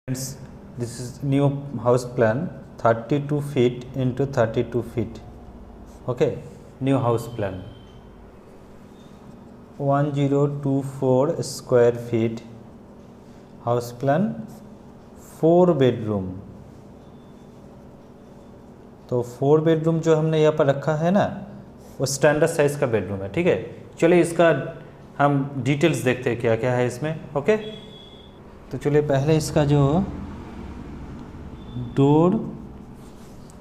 Friends, this is new house plan 32 feet into 32 feet. Okay, new house plan 1024 square feet. House plan 4 bedroom. तो 4 bedroom जो हमने यहाँ पर रखा है ना, वो स्टैंडर्ड साइज़ का बेडरूम है। ठीक है, चलिए इसका हम डिटेल्स देखते हैं क्या क्या है इसमें। ओके, तो चलिए पहले इसका जो डोर,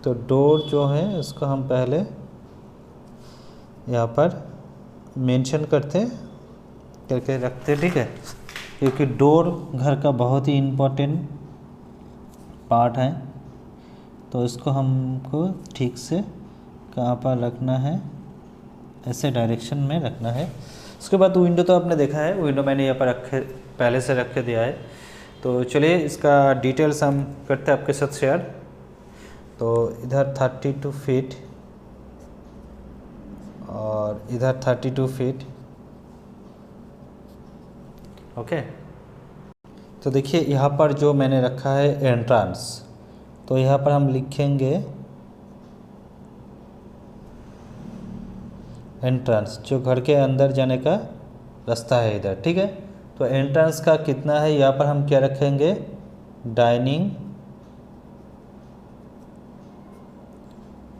तो डोर जो है उसको हम पहले यहाँ पर मेंशन करके रखते। ठीक है, क्योंकि डोर घर का बहुत ही इम्पोर्टेंट पार्ट है, तो इसको हमको ठीक से कहाँ पर रखना है, ऐसे डायरेक्शन में रखना है। उसके बाद विंडो तो आपने देखा है, विंडो मैंने यहाँ पर पहले से रख के दिया है। तो चलिए इसका डिटेल्स हम करते हैं आपके साथ शेयर। तो इधर 32 फीट और इधर 32 फीट। ओके, तो देखिए यहाँ पर जो मैंने रखा है एंट्रेंस, तो यहाँ पर हम लिखेंगे एंट्रेंस, जो घर के अंदर जाने का रास्ता है इधर। ठीक है, तो एंट्रेंस का कितना है, यहाँ पर हम क्या रखेंगे, डाइनिंग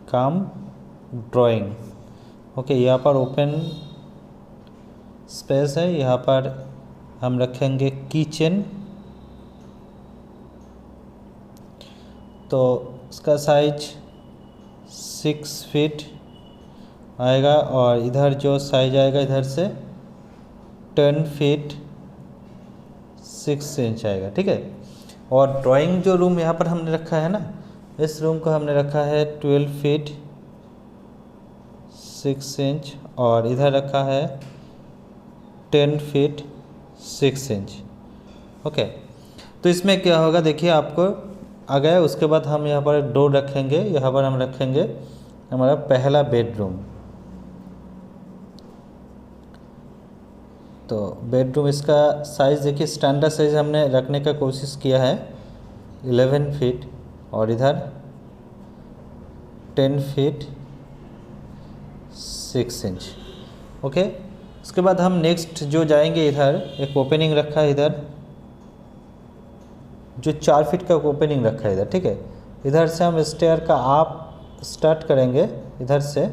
कम ड्राइंग। ओके, यहाँ पर ओपन स्पेस है, यहाँ पर हम रखेंगे किचन। तो इसका साइज 6 फीट आएगा और इधर जो साइज आएगा इधर से 10 फीट 6 इंच आएगा। ठीक है, और ड्राइंग जो रूम यहाँ पर हमने रखा है ना, इस रूम को हमने रखा है 12 फीट 6 इंच और इधर रखा है 10 फीट 6 इंच। ओके, तो इसमें क्या होगा देखिए, आपको आ गया। उसके बाद हम यहाँ पर डोर रखेंगे, यहाँ पर हम रखेंगे हमारा पहला बेडरूम। तो बेडरूम इसका साइज़ देखिए, स्टैंडर्ड साइज़ हमने रखने का कोशिश किया है 11 फीट और इधर 10 फीट 6 इंच। ओके, उसके बाद हम नेक्स्ट जो जाएंगे, इधर एक ओपनिंग रखा है, इधर जो 4 फीट का ओपनिंग रखा है इधर। ठीक है, इधर से हम स्टेयर का आप स्टार्ट करेंगे इधर से।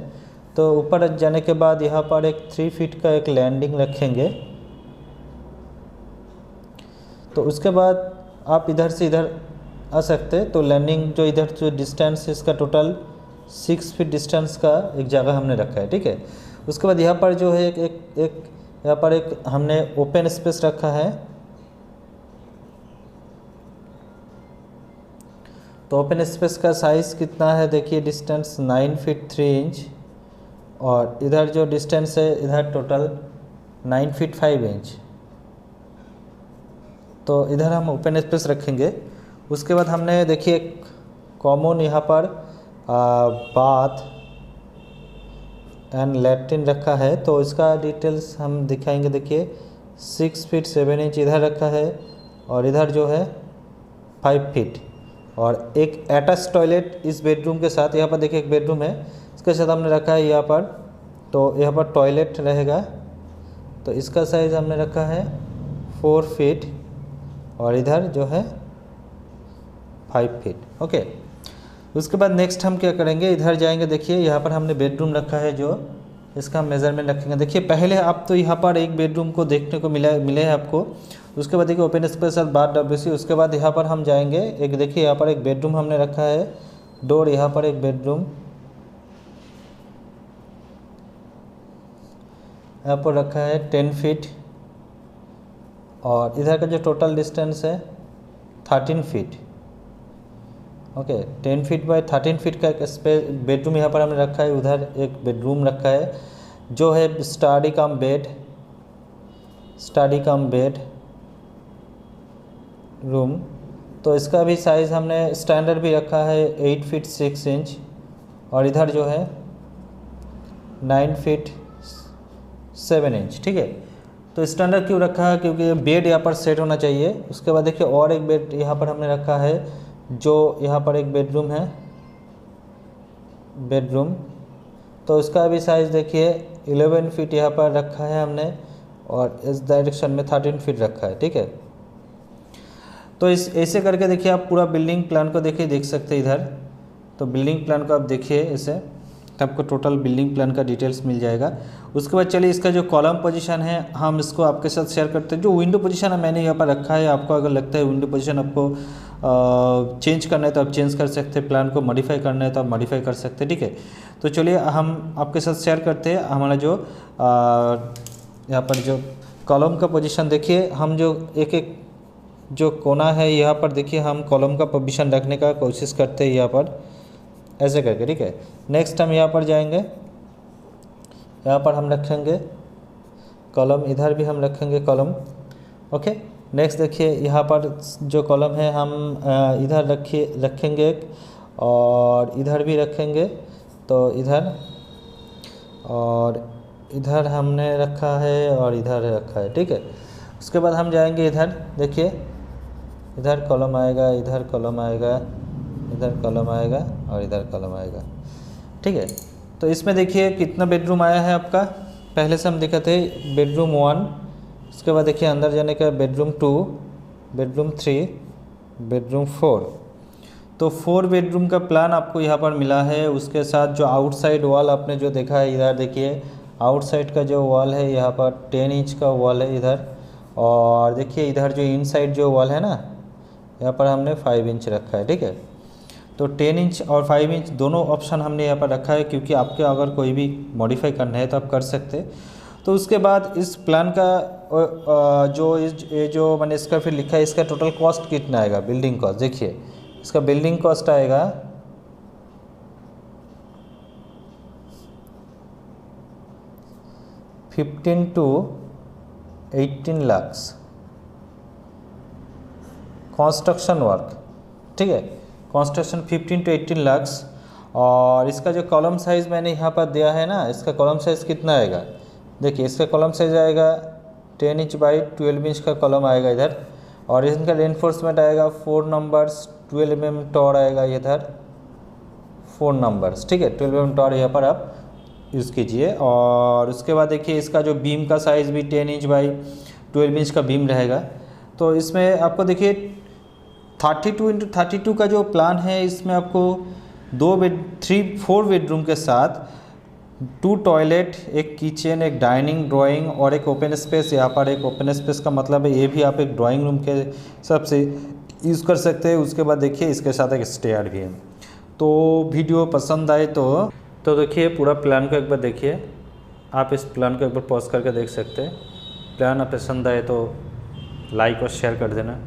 तो ऊपर जाने के बाद यहाँ पर एक 3 फीट का एक लैंडिंग रखेंगे। तो उसके बाद आप इधर से इधर आ सकते हैं। तो लैंडिंग जो इधर जो डिस्टेंस है, इसका टोटल 6 फीट डिस्टेंस का एक जगह हमने रखा है। ठीक है, उसके बाद यहाँ पर जो है एक यहाँ पर एक हमने ओपन स्पेस रखा है। तो ओपन स्पेस का साइज़ कितना है देखिए, डिस्टेंस 9 फीट 3 इंच और इधर जो डिस्टेंस है इधर टोटल 9 फीट 5 इंच। तो इधर हम ओपन स्पेस रखेंगे। उसके बाद हमने देखिए एक कॉमन यहाँ पर बाथ एंड लैट्रिन रखा है। तो इसका डिटेल्स हम दिखाएंगे। देखिए 6 फीट 7 इंच इधर रखा है और इधर जो है 5 फीट और एक अटैच टॉयलेट इस बेडरूम के साथ। यहाँ पर देखिए एक बेडरूम है, इसके साथ हमने रखा है यहाँ पर। तो यहाँ पर टॉयलेट रहेगा। तो इसका साइज़ हमने रखा है 4 फीट और इधर जो है 5 फीट। ओके, उसके बाद नेक्स्ट हम क्या करेंगे, इधर जाएंगे। देखिए यहाँ पर हमने बेडरूम रखा है, जो इसका मेज़रमेंट रखेंगे। देखिए पहले आप तो यहाँ पर एक बेडरूम को देखने को मिले हैं आपको। उसके बाद देखिए ओपन स्पेस बाथ WC। उसके बाद यहाँ पर हम जाएंगे, एक देखिए यहाँ पर एक बेडरूम हमने रखा है, डोर यहाँ पर एक बेडरूम यहाँ पर रखा है 10 फीट और इधर का जो टोटल डिस्टेंस है 13 feet. Okay, 10 feet by 13 feet का एक स्पेस बेडरूम यहाँ पर हमने रखा है। उधर एक बेडरूम रखा है जो है स्टडी कम बेड रूम। तो इसका भी साइज़ हमने स्टैंडर्ड भी रखा है 8 फीट 6 इंच और इधर जो है 9 फीट 7 इंच। ठीक है, तो स्टैंडर्ड क्यों रखा है, क्योंकि बेड यहाँ पर सेट होना चाहिए। उसके बाद देखिए और एक बेड यहाँ पर हमने रखा है, जो यहाँ पर एक बेडरूम है, बेडरूम, तो इसका भी साइज़ देखिए 11 फीट यहाँ पर रखा है हमने, और इस डायरेक्शन में 13 फीट रखा है, ठीक है। तो इस ऐसे करके देखिए आप पूरा बिल्डिंग प्लान को देखिए, देख सकते हैं इधर। तो बिल्डिंग प्लान को आप देखिए ऐसे, तो आपको टोटल बिल्डिंग प्लान का डिटेल्स मिल जाएगा। उसके बाद चलिए इसका जो कॉलम पोजीशन है हम इसको आपके साथ शेयर करते हैं। जो विंडो पोजीशन है मैंने यहाँ पर रखा है, आपको अगर लगता है विंडो पोजीशन आपको चेंज करना है तो आप चेंज कर सकते हैं, प्लान को मॉडिफाई करना है तो आप मॉडिफाई कर सकते हैं, ठीक है। तो चलिए हम आपके साथ शेयर करते हैं हमारा जो यहाँ पर जो कॉलम का पोजीशन देखिए, हम जो एक एक जो कोना है यहाँ पर देखिए हम कॉलम का पोजीशन रखने का कोशिश करते हैं यहाँ पर ऐसे करके, ठीक है। नेक्स्ट हम यहाँ पर जाएंगे, यहाँ पर हम रखेंगे कॉलम, इधर भी हम रखेंगे कॉलम, ओके। नेक्स्ट देखिए यहाँ पर जो कॉलम है हम इधर रखेंगे एक, और इधर भी रखेंगे, तो इधर और इधर हमने रखा है और इधर रखा है, ठीक है। उसके बाद हम जाएंगे इधर, देखिए इधर कॉलम आएगा, इधर कॉलम आएगा, इधर कॉलम आएगा और इधर कॉलम आएगा, ठीक है। तो इसमें देखिए कितना बेडरूम आया है आपका, पहले से हम दिखाते हैं बेडरूम 1, उसके बाद देखिए अंदर जाने का बेडरूम 2, बेडरूम 3, बेडरूम 4। तो 4 बेडरूम का प्लान आपको यहाँ पर मिला है। उसके साथ जो आउटसाइड वॉल आपने जो देखा है इधर देखिए, आउटसाइड का जो वॉल है यहाँ पर 10 इंच का वॉल है इधर, और देखिए इधर जो इनसाइड जो वॉल है ना, यहाँ पर हमने 5 इंच रखा है, ठीक है। तो 10 इंच और 5 इंच दोनों ऑप्शन हमने यहाँ पर रखा है, क्योंकि आपके अगर कोई भी मॉडिफाई करना है तो आप कर सकते हैं। तो उसके बाद इस प्लान का ये जो मैंने स्क्वायर फीट लिखा है, इसका टोटल कॉस्ट कितना आएगा, बिल्डिंग कॉस्ट देखिए, इसका बिल्डिंग कॉस्ट आएगा 15 to 18 लाख कंस्ट्रक्शन वर्क, ठीक है। Construction 15 to 18 lakh. और इसका जो कॉलम साइज़ मैंने यहाँ पर दिया है ना, इसका कॉलम साइज़ कितना आएगा, देखिए इसका कॉलम साइज़ आएगा 10 इंच बाई 12 इंच का कॉलम आएगा इधर, और इनका रेनफोर्समेंट आएगा 4 नंबर्स, 12 mm टॉर आएगा इधर 4 नंबर्स, ठीक है। 12 mm टॉर यहाँ पर आप यूज़ कीजिए। और उसके बाद देखिए इसका जो बीम का साइज़ भी 10 इंच बाई 12 इंच का बीम रहेगा। तो इसमें आपको देखिए 32 × 32 का जो प्लान है, इसमें आपको 4 बेडरूम के साथ 2 टॉयलेट, एक किचन, एक डाइनिंग, ड्राइंग और एक ओपन स्पेस। यहाँ पर एक ओपन स्पेस का मतलब है ये भी आप एक ड्राइंग रूम के हिसाब से यूज़ कर सकते हैं। उसके बाद देखिए इसके साथ एक स्टेयर भी है। तो वीडियो पसंद आए तो देखिए पूरा प्लान को एक बार देखिए, आप इस प्लान को एक बार पॉज करके देख सकते हैं। प्लान पसंद आए तो लाइक और शेयर कर देना।